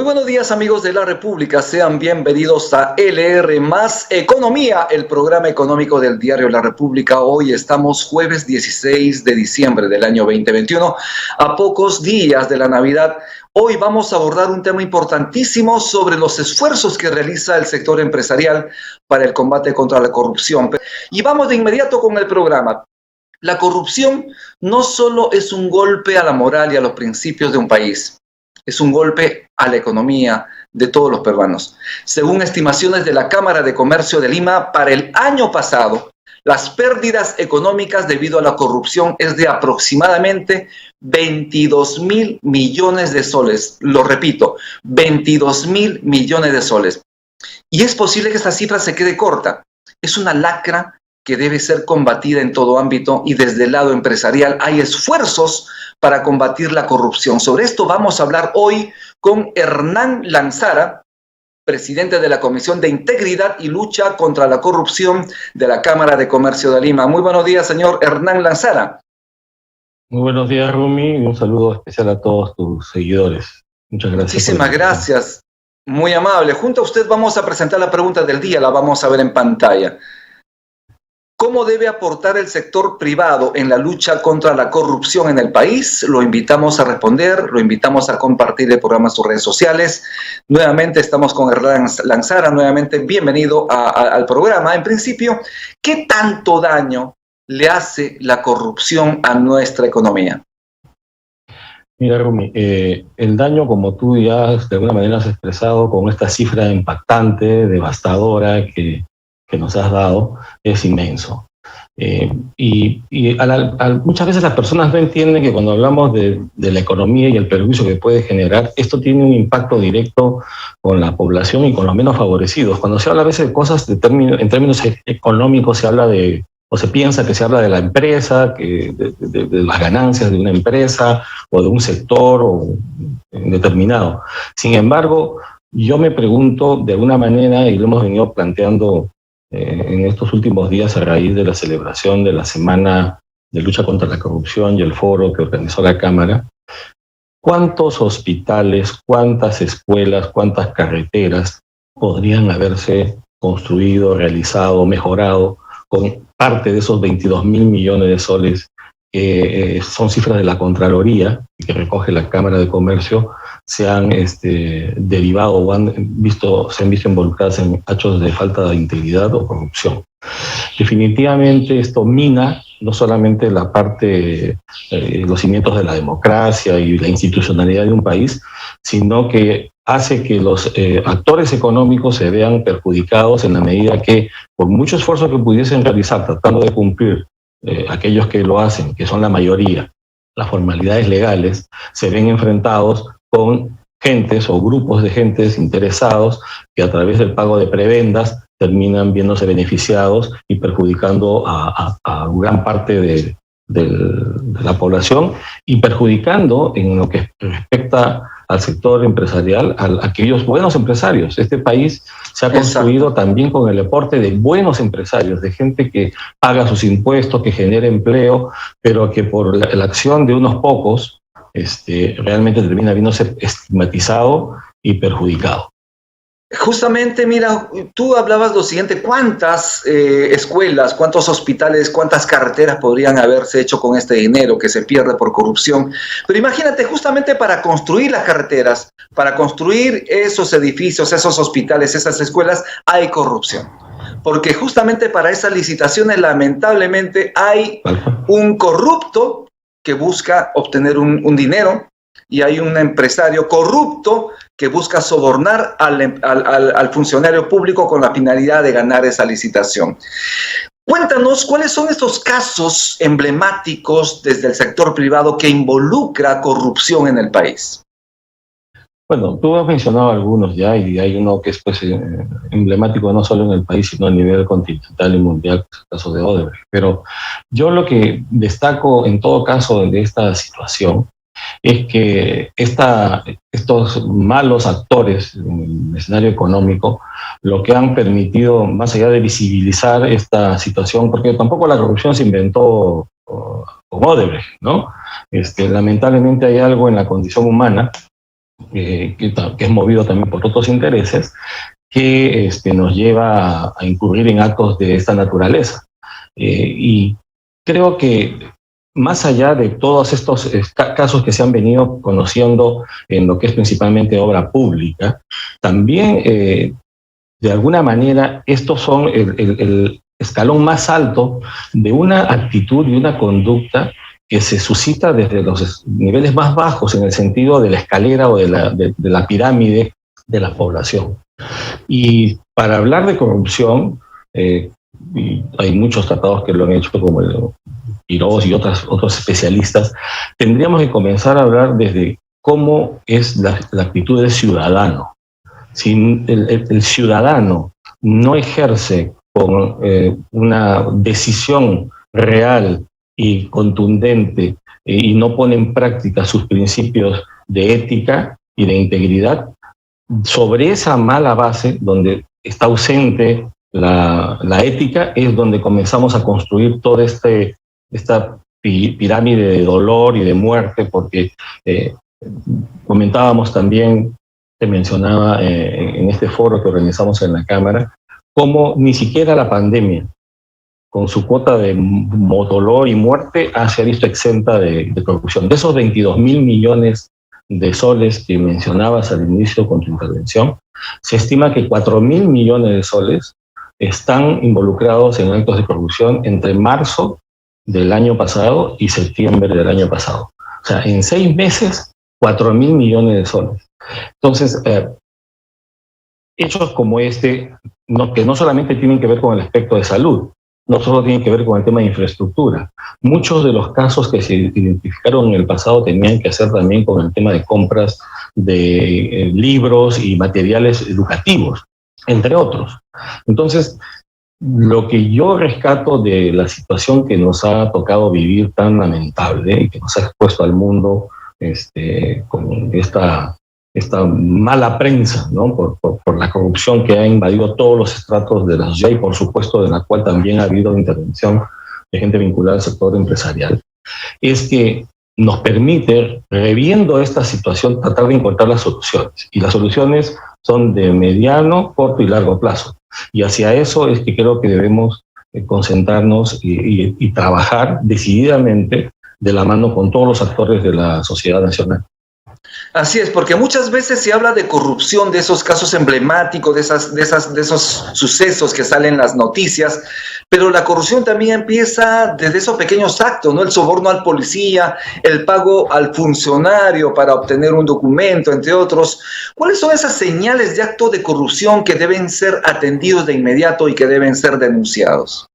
Muy buenos días, amigos de la República, sean bienvenidos a LR Más Economía, el programa económico del diario La República. Hoy estamos jueves 16 de diciembre del año 2021, a pocos días de la Navidad. Hoy vamos a abordar un tema importantísimo sobre los esfuerzos que realiza el sector empresarial para el combate contra la corrupción. Y vamos de inmediato con el programa. La corrupción no solo es un golpe a la moral y a los principios de un país, es un golpe a la economía de todos los peruanos. Según estimaciones de la Cámara de Comercio de Lima, para el año pasado, las pérdidas económicas debido a la corrupción es de aproximadamente 22.000 millones de soles. Lo repito, 22.000 millones de soles. Y es posible que esta cifra se quede corta. Es una lacra que debe ser combatida en todo ámbito y desde el lado empresarial hay esfuerzos para combatir la corrupción. Sobre esto vamos a hablar hoy con Hernán Lanzara, presidente de la Comisión de Integridad y Lucha contra la Corrupción de la Cámara de Comercio de Lima. Muy buenos días, señor Hernán Lanzara. Muy buenos días, Rumi, y un saludo especial a todos tus seguidores. Muchas gracias. Muchísimas gracias, muy amable. Junto a usted vamos a presentar la pregunta del día, la vamos a ver en pantalla. ¿Cómo debe aportar el sector privado en la lucha contra la corrupción en el país? Lo invitamos a responder, lo invitamos a compartir el programa en sus redes sociales. Nuevamente estamos con Hernán Lanzara, nuevamente bienvenido al programa. En principio, ¿qué tanto daño le hace la corrupción a nuestra economía? Mira, Rumi, el daño, como tú ya de alguna manera has expresado con esta cifra impactante, devastadora que nos has dado, es inmenso. Muchas veces las personas no entienden que cuando hablamos de la economía y el perjuicio que puede generar, esto tiene un impacto directo con la población y con los menos favorecidos. Cuando se habla a veces de cosas en términos económicos, se habla de, o se piensa que se habla de la empresa, de las ganancias de una empresa o de un sector determinado. Sin embargo, yo me pregunto de alguna manera, y lo hemos venido planteando en estos últimos días a raíz de la celebración de la Semana de Lucha contra la Corrupción y el foro que organizó la Cámara, ¿cuántos hospitales, cuántas escuelas, cuántas carreteras podrían haberse construido, realizado, mejorado con parte de esos 22.000 millones de soles que son cifras de la Contraloría y que recoge la Cámara de Comercio, se han derivado o se han visto involucradas en hechos de falta de integridad o corrupción? Definitivamente esto mina no solamente la parte, los cimientos de la democracia y la institucionalidad de un país, sino que hace que los actores económicos se vean perjudicados en la medida que, por mucho esfuerzo que pudiesen realizar tratando de cumplir aquellos que lo hacen, que son la mayoría, las formalidades legales, se ven enfrentados con gentes o grupos de gentes interesados que a través del pago de prebendas terminan viéndose beneficiados y perjudicando a gran parte de la población y perjudicando en lo que respecta al sector empresarial, a aquellos buenos empresarios. Este país se ha construido también con el aporte de buenos empresarios, de gente que paga sus impuestos, que genera empleo, pero que por la acción de unos pocos realmente termina viéndose estigmatizado y perjudicado. Justamente, mira, tú hablabas lo siguiente, ¿cuántas escuelas, cuántos hospitales, cuántas carreteras podrían haberse hecho con este dinero que se pierde por corrupción? Pero imagínate, justamente para construir las carreteras, para construir esos edificios, esos hospitales, esas escuelas, hay corrupción. Porque justamente para esas licitaciones, lamentablemente, hay un corrupto que busca obtener un dinero y hay un empresario corrupto que busca sobornar al funcionario público con la finalidad de ganar esa licitación. Cuéntanos, ¿cuáles son estos casos emblemáticos desde el sector privado que involucra corrupción en el país? Bueno, tú has mencionado algunos ya, y hay uno que es emblemático no solo en el país, sino a nivel continental y mundial, que es el caso de Odebrecht. Pero yo lo que destaco en todo caso de esta situación es que estos malos actores en el escenario económico lo que han permitido, más allá de visibilizar esta situación, porque tampoco la corrupción se inventó con Odebrecht, ¿no? Lamentablemente hay algo en la condición humana que es movido también por otros intereses, que nos lleva a incurrir en actos de esta naturaleza. Y creo que más allá de todos estos casos que se han venido conociendo en lo que es principalmente obra pública, también de alguna manera estos son el escalón más alto de una actitud y una conducta que se suscita desde los niveles más bajos en el sentido de la escalera o de la pirámide de la población. Y para hablar de corrupción, y hay muchos tratados que lo han hecho, como el Quirós y otros especialistas, tendríamos que comenzar a hablar desde cómo es la actitud del ciudadano. Si el ciudadano no ejerce con una decisión real y contundente y no pone en práctica sus principios de ética y de integridad, sobre esa mala base donde está ausente la ética es donde comenzamos a construir toda esta pirámide de dolor y de muerte, porque comentábamos también, te mencionaba en este foro que organizamos en la Cámara, cómo ni siquiera la pandemia, con su cuota de dolor y muerte, se ha visto exenta de corrupción. De esos 22.000 millones de soles que mencionabas al inicio con tu intervención, se estima que 4.000 millones de soles están involucrados en actos de corrupción entre marzo del año pasado y septiembre del año pasado. O sea, en 6 meses, 4.000 millones de soles. Entonces, hechos como este, que no solamente tienen que ver con el aspecto de salud, no solo tienen que ver con el tema de infraestructura. Muchos de los casos que se identificaron en el pasado tenían que hacer también con el tema de compras de libros y materiales educativos, entre otros. Entonces, lo que yo rescato de la situación que nos ha tocado vivir tan lamentable y que nos ha expuesto al mundo con esta mala prensa, ¿no? por la corrupción que ha invadido todos los estratos de la sociedad y por supuesto de la cual también ha habido intervención de gente vinculada al sector empresarial, es que nos permite, reviendo esta situación, tratar de encontrar las soluciones. Y las soluciones son de mediano, corto y largo plazo. Y hacia eso es que creo que debemos concentrarnos y trabajar decididamente de la mano con todos los actores de la sociedad nacional. Así es, porque muchas veces se habla de corrupción, de esos casos emblemáticos, de esos sucesos que salen en las noticias, pero la corrupción también empieza desde esos pequeños actos, ¿no? El soborno al policía, el pago al funcionario para obtener un documento, entre otros. ¿Cuáles son esas señales de acto de corrupción que deben ser atendidos de inmediato y que deben ser denunciados?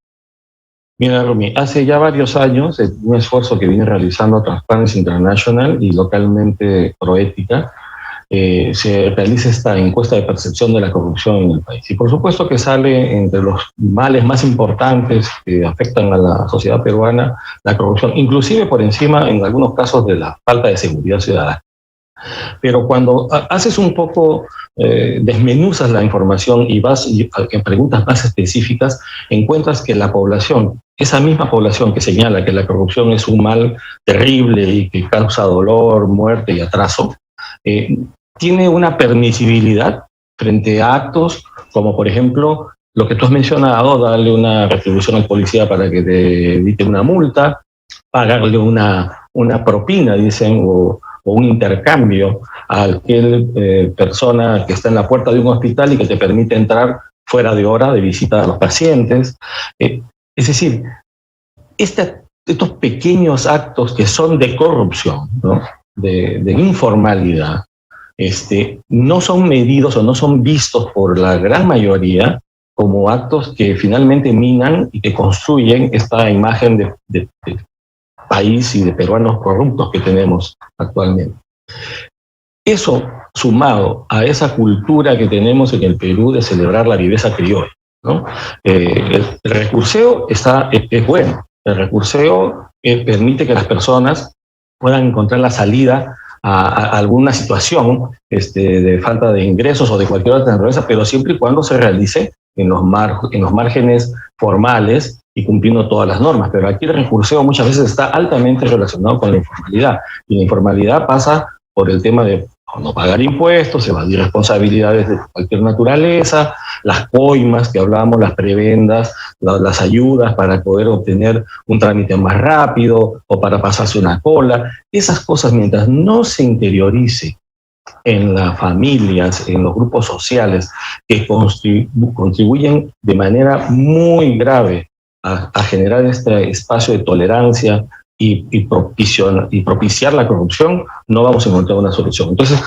Mira, Rumi, hace ya varios años, un esfuerzo que viene realizando Transparency International y localmente Proética, se realiza esta encuesta de percepción de la corrupción en el país. Y por supuesto que sale entre los males más importantes que afectan a la sociedad peruana la corrupción, inclusive por encima, en algunos casos, de la falta de seguridad ciudadana. Pero cuando haces un poco, desmenuzas la información y vas en preguntas más específicas, encuentras que la población, esa misma población que señala que la corrupción es un mal terrible y que causa dolor, muerte y atraso, tiene una permisibilidad frente a actos como, por ejemplo, lo que tú has mencionado, darle una retribución al policía para que te evite una multa, pagarle una propina, dicen, o un intercambio a aquel persona que está en la puerta de un hospital y que te permite entrar fuera de hora de visita a los pacientes. Es decir, estos pequeños actos que son de corrupción, ¿no? de informalidad, no son medidos o no son vistos por la gran mayoría como actos que finalmente minan y que construyen esta imagen de país y de peruanos corruptos que tenemos actualmente. Eso, sumado a esa cultura que tenemos en el Perú de celebrar la viveza criolla, ¿no? El recurseo es bueno. El recurseo permite que las personas puedan encontrar la salida a alguna situación de falta de ingresos o de cualquier otra naturaleza, pero siempre y cuando se realice en los márgenes formales y cumpliendo todas las normas. Pero aquí el recurseo muchas veces está altamente relacionado con la informalidad, y la informalidad pasa por el tema de no pagar impuestos, evadir responsabilidades de cualquier naturaleza, las coimas que hablábamos, las prebendas, las ayudas para poder obtener un trámite más rápido o para pasarse una cola. Esas cosas, mientras no se interiorice en las familias, en los grupos sociales, que contribuyen de manera muy grave a generar este espacio de tolerancia y propiciar la corrupción, no vamos a encontrar una solución. Entonces,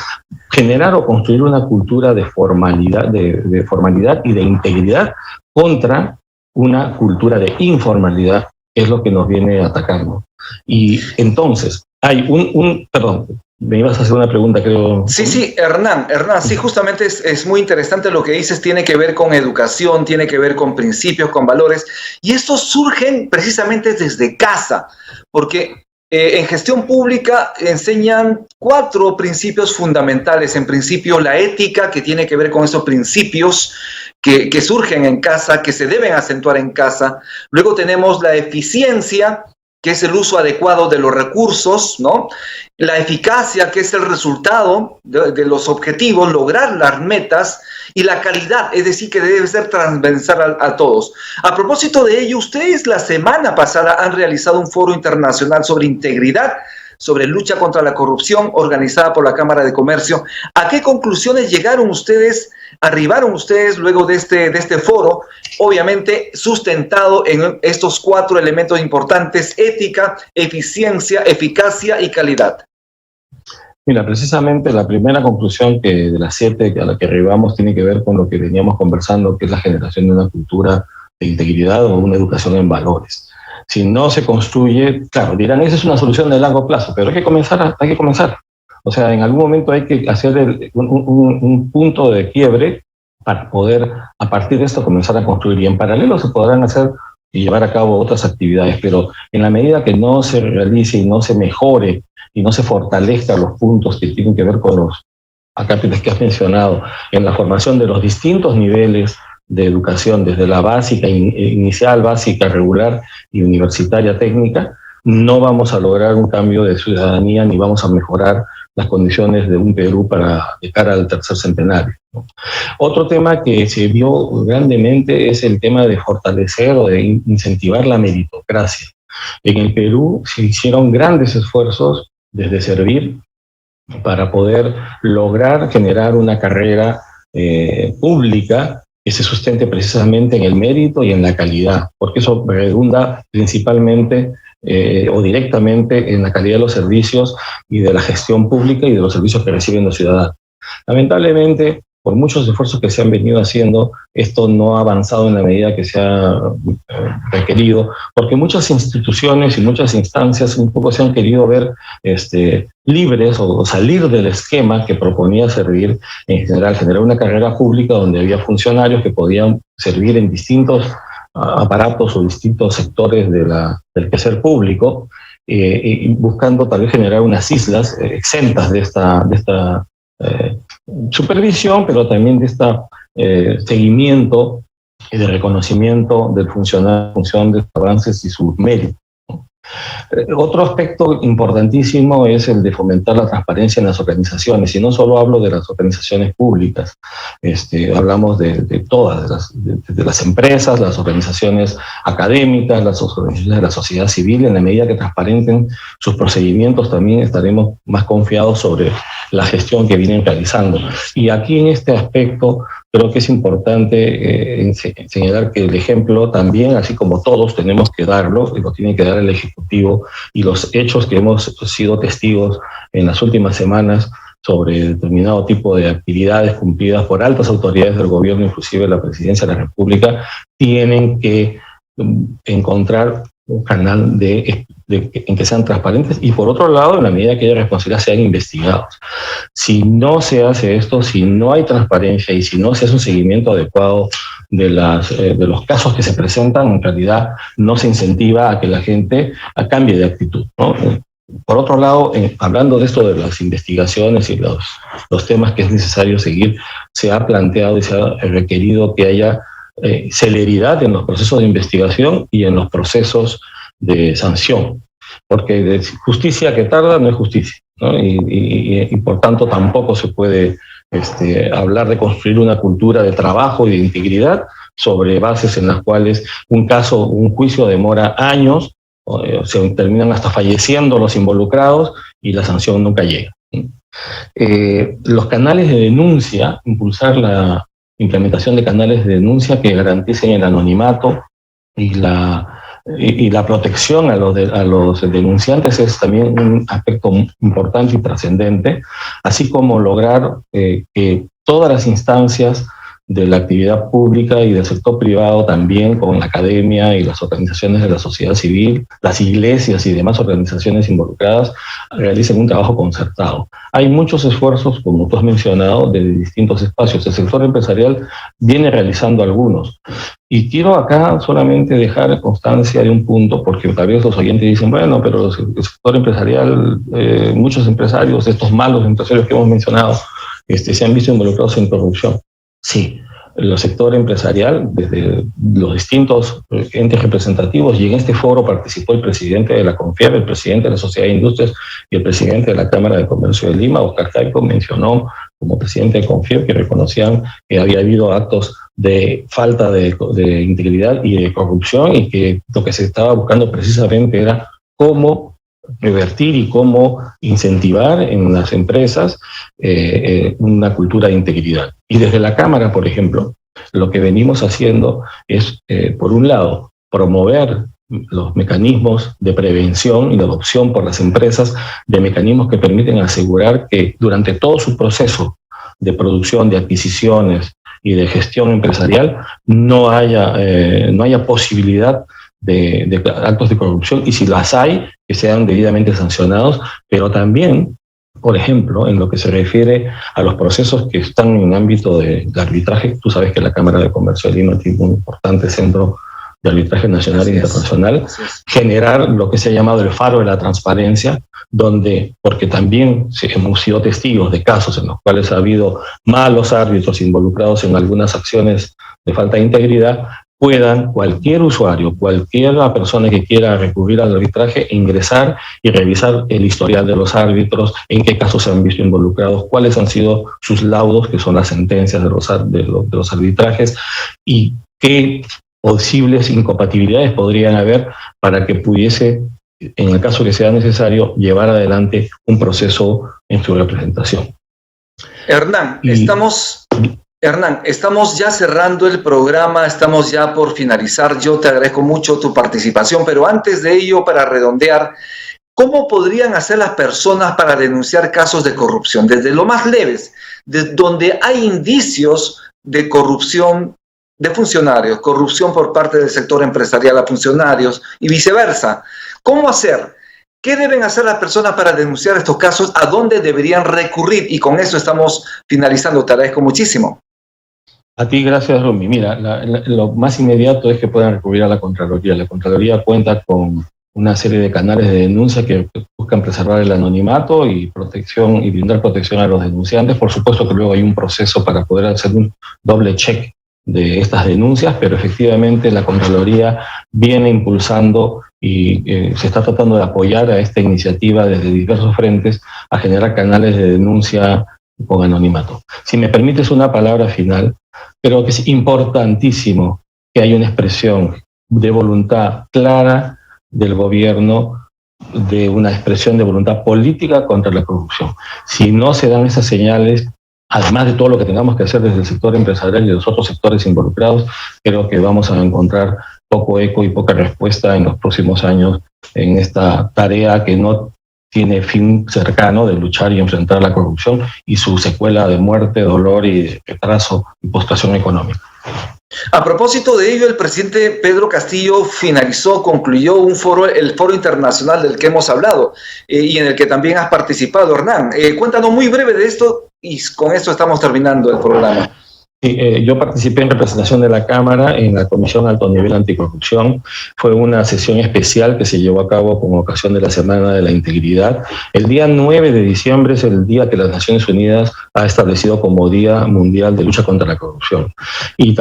generar o construir una cultura de formalidad, de formalidad y de integridad contra una cultura de informalidad es lo que nos viene atacando. Y entonces, hay perdón, me ibas a hacer una pregunta, creo. Sí, Hernán, sí, justamente es muy interesante lo que dices, tiene que ver con educación, tiene que ver con principios, con valores, y estos surgen precisamente desde casa, porque en gestión pública enseñan 4 principios fundamentales. En principio, la ética, que tiene que ver con esos principios que surgen en casa, que se deben acentuar en casa. Luego tenemos la eficiencia, que es el uso adecuado de los recursos, ¿no? La eficacia, que es el resultado de los objetivos, lograr las metas, y la calidad, es decir, que debe ser transversal a todos. A propósito de ello, ustedes la semana pasada han realizado un foro internacional sobre integridad, sobre lucha contra la corrupción, organizada por la Cámara de Comercio. ¿A qué conclusiones arribaron ustedes luego de este foro? Obviamente sustentado en estos 4 elementos importantes: ética, eficiencia, eficacia y calidad. Mira, precisamente la primera conclusión de las 7 a la que arribamos tiene que ver con lo que veníamos conversando, que es la generación de una cultura de integridad o una educación en valores. Si no se construye, claro, dirán, esa es una solución de largo plazo, pero hay que comenzar. O sea, en algún momento hay que hacer un punto de quiebre para poder, a partir de esto, comenzar a construir. Y en paralelo se podrán hacer y llevar a cabo otras actividades, pero en la medida que no se realice y no se mejore y no se fortalezca los puntos que tienen que ver con los acápites que has mencionado, en la formación de los distintos niveles de educación, desde la básica, inicial, básica, regular y universitaria técnica, no vamos a lograr un cambio de ciudadanía ni vamos a mejorar las condiciones de un Perú de cara al tercer centenario, ¿no? Otro tema que se vio grandemente es el tema de fortalecer o de incentivar la meritocracia. En el Perú se hicieron grandes esfuerzos desde Servir para poder lograr generar una carrera pública que se sustente precisamente en el mérito y en la calidad, porque eso redunda principalmente o directamente en la calidad de los servicios y de la gestión pública y de los servicios que reciben los ciudadanos. Lamentablemente, por muchos esfuerzos que se han venido haciendo, esto no ha avanzado en la medida que se ha requerido, porque muchas instituciones y muchas instancias un poco se han querido ver libres o salir del esquema que proponía Servir, en general, generar una carrera pública donde había funcionarios que podían servir en distintos aparatos o distintos sectores del quehacer público, y buscando tal vez generar unas islas exentas de esta supervisión, pero también de este seguimiento y de reconocimiento del funcionario en función de sus avances y sus méritos. Otro aspecto importantísimo es el de fomentar la transparencia en las organizaciones, y no solo hablo de las organizaciones públicas, hablamos de todas, de las empresas, las organizaciones académicas, las organizaciones de la sociedad civil. En la medida que transparenten sus procedimientos, también estaremos más confiados sobre la gestión que vienen realizando. Y aquí, en este aspecto, creo que es importante señalar que el ejemplo también, así como todos tenemos que darlo, y lo tiene que dar el Ejecutivo, y los hechos que hemos sido testigos en las últimas semanas sobre determinado tipo de actividades cumplidas por altas autoridades del gobierno, inclusive la Presidencia de la República, tienen que encontrar un canal en que sean transparentes, y por otro lado, en la medida que haya responsabilidad, sean investigados. Si no se hace esto, si no hay transparencia y si no se hace un seguimiento adecuado de los casos que se presentan, en realidad no se incentiva a que la gente cambie de actitud, ¿no? Por otro lado, hablando de esto de las investigaciones y los temas que es necesario seguir, se ha planteado y se ha requerido que haya celeridad en los procesos de investigación y en los procesos de sanción, porque de justicia que tarda no es justicia. ¿no? Y por tanto tampoco se puede hablar de construir una cultura de trabajo y de integridad sobre bases en las cuales un juicio demora años, se terminan hasta falleciendo los involucrados y la sanción nunca llega. Los canales de denuncia, impulsar la implementación de canales de denuncia que garanticen el anonimato y la protección a los denunciantes es también un aspecto importante y trascendente, así como lograr que todas las instancias de la actividad pública y del sector privado también, con la academia y las organizaciones de la sociedad civil, las iglesias y demás organizaciones involucradas, realicen un trabajo concertado. Hay muchos esfuerzos, como tú has mencionado, de distintos espacios. El sector empresarial viene realizando algunos. Y quiero acá solamente dejar constancia de un punto, porque tal vez los oyentes dicen, bueno, pero el sector empresarial, muchos empresarios, estos malos empresarios que hemos mencionado, se han visto involucrados en corrupción. Sí, el sector empresarial, desde los distintos entes representativos, y en este foro participó el presidente de la CONFIEP, el presidente de la Sociedad de Industrias y el presidente de la Cámara de Comercio de Lima. Oscar Caico mencionó como presidente de CONFIEP que reconocían que había habido actos de falta de integridad y de corrupción, y que lo que se estaba buscando precisamente era cómo revertir y cómo incentivar en las empresas una cultura de integridad. Y desde la Cámara, por ejemplo, lo que venimos haciendo es, por un lado, promover los mecanismos de prevención y de adopción por las empresas de mecanismos que permiten asegurar que durante todo su proceso de producción, de adquisiciones y de gestión empresarial no haya posibilidad de actos de corrupción, y si las hay, que sean debidamente sancionados, pero también, por ejemplo, en lo que se refiere a los procesos que están en ámbito de arbitraje. Tú sabes que la Cámara de Comercio de Lima tiene un importante centro de arbitraje nacional e internacional, generar lo que se ha llamado el faro de la transparencia, donde, porque también hemos sido testigos de casos en los cuales ha habido malos árbitros involucrados en algunas acciones de falta de integridad, puedan cualquier usuario, cualquier persona que quiera recurrir al arbitraje, ingresar y revisar el historial de los árbitros, en qué casos se han visto involucrados, cuáles han sido sus laudos, que son las sentencias de los arbitrajes, y qué posibles incompatibilidades podrían haber para que pudiese, en el caso que sea necesario, llevar adelante un proceso en su representación. Hernán, estamos ya cerrando el programa, estamos ya por finalizar. Yo te agradezco mucho tu participación, pero antes de ello, para redondear, ¿cómo podrían hacer las personas para denunciar casos de corrupción? Desde lo más leves, de donde hay indicios de corrupción de funcionarios, corrupción por parte del sector empresarial a funcionarios y viceversa. ¿Cómo hacer? ¿Qué deben hacer las personas para denunciar estos casos? ¿A dónde deberían recurrir? Y con eso estamos finalizando. Te agradezco muchísimo. A ti, gracias, Romy. Mira, lo más inmediato es que puedan recurrir a la Contraloría. La Contraloría cuenta con una serie de canales de denuncia que buscan preservar el anonimato y protección, y brindar protección a los denunciantes. Por supuesto que luego hay un proceso para poder hacer un doble check de estas denuncias, pero efectivamente la Contraloría viene impulsando y se está tratando de apoyar a esta iniciativa desde diversos frentes a generar canales de denuncia con anonimato. Si me permites una palabra final, creo que es importantísimo que haya una expresión de voluntad clara del gobierno, de una expresión de voluntad política contra la corrupción. Si no se dan esas señales, además de todo lo que tengamos que hacer desde el sector empresarial y de los otros sectores involucrados, creo que vamos a encontrar poco eco y poca respuesta en los próximos años en esta tarea que no tiene fin cercano de luchar y enfrentar la corrupción y su secuela de muerte, dolor y retraso y postración económica. A propósito de ello, el presidente Pedro Castillo concluyó el foro internacional del que hemos hablado y en el que también has participado, Hernán. Cuéntanos muy breve de esto y con esto estamos terminando el programa. Sí, yo participé en representación de la Cámara en la Comisión Alto Nivel Anticorrupción. Fue una sesión especial que se llevó a cabo con ocasión de la Semana de la Integridad. El día 9 de diciembre es el día que las Naciones Unidas ha establecido como Día Mundial de Lucha contra la Corrupción. Y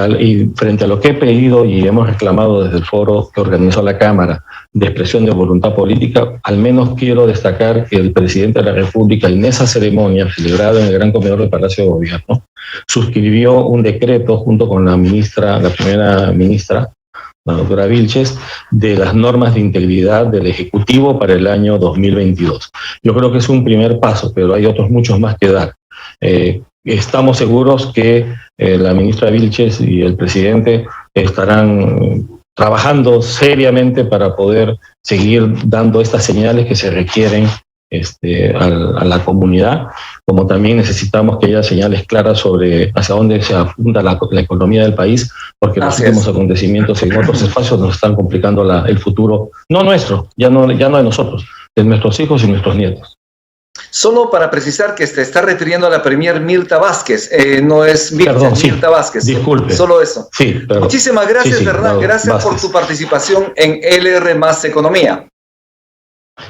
frente a lo que he pedido y hemos reclamado desde el foro que organizó la Cámara de expresión de voluntad política, al menos quiero destacar que el presidente de la República en esa ceremonia celebrada en el Gran Comedor del Palacio de Gobierno suscribió un decreto junto con la primera ministra, la doctora Vilches, de las normas de integridad del Ejecutivo para el año 2022. Yo creo que es un primer paso, pero hay otros muchos más que dar. Estamos seguros que la ministra Vilches y el presidente estarán trabajando seriamente para poder seguir dando estas señales que se requieren a la comunidad, como también necesitamos que haya señales claras sobre hacia dónde se apunta la economía del país, porque los últimos acontecimientos en otros espacios nos están complicando el futuro, no nuestro, ya no de nosotros, de nuestros hijos y nuestros nietos. Solo para precisar que se está refiriendo a la premier Mirta Vázquez, no es Mirta, perdón, Mirta Vázquez. Disculpe. Solo eso. Sí, perdón. Muchísimas gracias, Hernán. Gracias Vázquez por tu participación en LR Más Economía.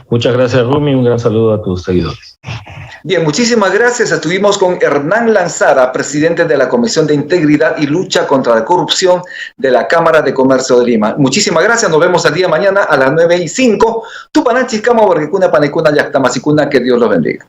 Muchas gracias, Rumi. Un gran saludo a tus seguidores. Bien, muchísimas gracias. Estuvimos con Hernán Lanzara, presidente de la Comisión de Integridad y Lucha contra la Corrupción de la Cámara de Comercio de Lima. Muchísimas gracias. Nos vemos el día de mañana a las 9:05. Tupananchis, Cama, Borgecuna, Panecuna, Yactamasicuna. Que Dios los bendiga.